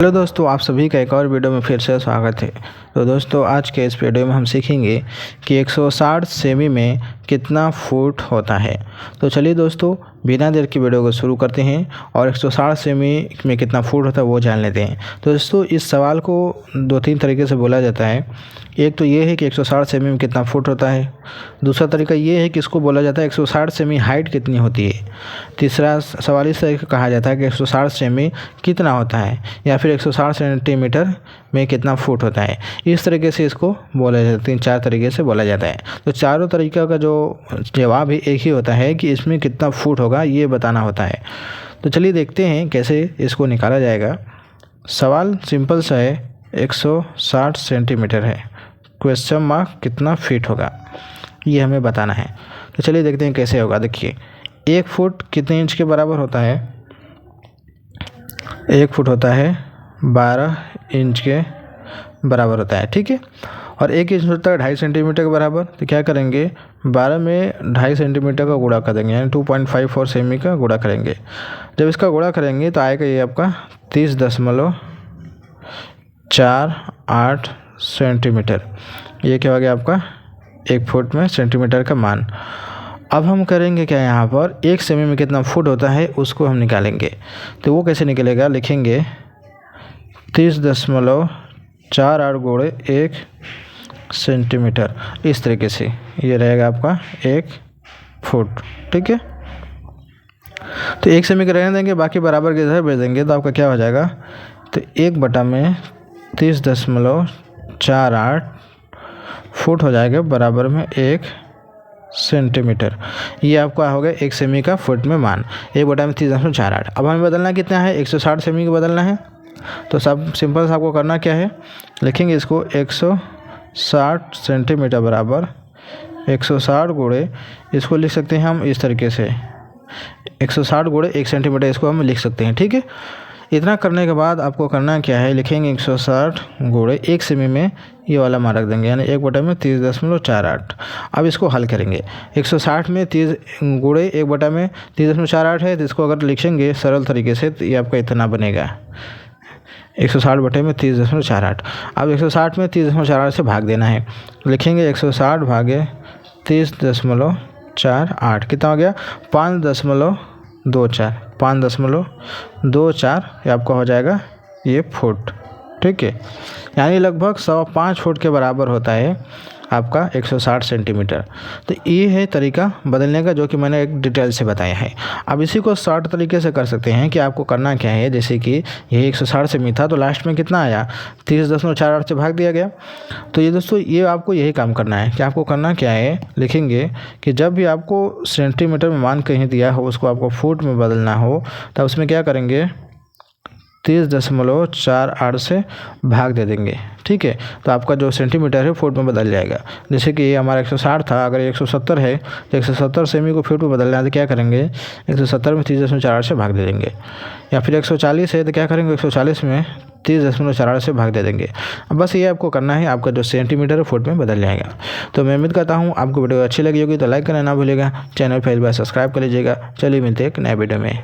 Hello दोस्तों, आप सभी का एक और वीडियो में फिर से स्वागत है। तो दोस्तों, आज के इस वीडियो में हम सीखेंगे कि 160 सेमी में कितना फुट होता है। तो चलिए दोस्तों, बिना देर की वीडियो को शुरू करते हैं और 160 सेमी में कितना फुट होता है वो जान लेते हैं। तो दोस्तों, इस सवाल को दो तीन तरीके से बोला जाता है। एक तो ये है कि 160 सेमी में कितना फुट होता है। दूसरा तरीका ये है कि इसको बोला जाता है 160 सेमी हाइट कितनी होती है। तीसरा सवाल इस तरीके कहा जाता है कि 160 सेमी कितना होता है, या फिर 160 सेंटीमीटर में कितना फुट होता है। इस तरीके से इसको बोला जाता है, 3-4 तरीके से बोला जाता है। तो चारों तरीक़ा का जो जवाब है एक ही होता है कि इसमें कितना फुट होगा ये बताना होता है। तो चलिए देखते हैं कैसे इसको निकाला जाएगा। सवाल सिंपल सा है, 160 सेंटीमीटर है, क्वेश्चन मार्क कितना फीट होगा ये हमें बताना है। तो चलिए देखते हैं कैसे होगा। देखिए, 1 फुट कितने इंच के बराबर होता है। 1 फुट होता है 12 इंच के बराबर होता है, ठीक है। और 1 इंच होता है 2.5 सेंटीमीटर के बराबर। तो क्या करेंगे, 12 में 2.5 सेंटीमीटर का गुणा कर देंगे, यानी 2.54 सेमी का गुणा करेंगे। जब इसका गुणा करेंगे तो आएगा ये आपका 30.48 सेंटीमीटर। ये क्या हो गया आपका 1 फुट में सेंटीमीटर का मान। अब हम करेंगे क्या, यहाँ पर 1 सेमी में कितना फुट होता है उसको हम निकालेंगे। तो वो कैसे निकलेगा, लिखेंगे 30.48 गुणे 1 सेंटीमीटर। इस तरीके से ये रहेगा आपका 1 फुट, ठीक है। तो 1 सेमी का रहने देंगे, बाकी बराबर के इधर भेज देंगे। तो आपका क्या हो जाएगा, तो 1/30.48 फुट हो जाएगा बराबर में 1 सेंटीमीटर। ये आपका हो गया 1 सेमी का फुट में मान, 1/30.48। अब हमें बदलना कितना है, 160 सेमी का बदलना है। तो सब सिंपल से आपको करना क्या है, लिखेंगे इसको 160 सेंटीमीटर बराबर 160 गुणे, इसको लिख सकते हैं हम इस तरीके से, 160 गुणे 1 सेंटीमीटर इसको हम लिख सकते हैं, ठीक है। इतना करने के बाद आपको करना क्या है, लिखेंगे 160 गुणे 1 सेमी में ये वाला मान रख देंगे, यानी 1/30.48। अब इसको हल करेंगे। 160 में 30 गुणे 1/30.48 है, तो इसको अगर लिखेंगे सरल तरीके से तो ये आपका इतना बनेगा, 160/30.48। अब 160 में 30.48 से भाग देना है, लिखेंगे 160 भागे 30.48 कितना हो गया, 5.24 ये आपका हो जाएगा ये फुट, ठीक है। यानी लगभग 5.25 फुट के बराबर होता है आपका 160 सेंटीमीटर। तो ये है तरीका बदलने का, जो कि मैंने एक डिटेल से बताया है। अब इसी को शॉर्ट तरीके से कर सकते हैं कि आपको करना क्या है, जैसे कि यही 160 सेमी था तो लास्ट में कितना आया, 30.48 से भाग दिया गया। तो ये दोस्तों, ये आपको यही काम करना है कि आपको करना क्या है, लिखेंगे कि जब भी आपको सेंटीमीटर में मान कहीं दिया हो उसको आपको फुट में बदलना हो, तब उसमें क्या करेंगे, 30.48 से भाग दे देंगे, ठीक है। तो आपका जो सेंटीमीटर है फुट में बदल जाएगा। जैसे कि ये हमारा 160 था, अगर 170 है तो 170 सेमी को फुट में बदलना है तो क्या करेंगे, 170 में 30.48 से भाग दे देंगे। या फिर 140 है तो क्या करेंगे, 140 में 30.48 से भाग दे देंगे। अब बस ये आपको करना है, आपका जो सेंटीमीटर है फुट में बदल जाएगा। तो मैं उम्मीद करता हूँ आपको वीडियो अच्छी लगी होगी। तो लाइक करना ना भूलिएगा, चैनल पर सब्सक्राइब कर लीजिएगा। चलिए मिलते हैं एक नए वीडियो में।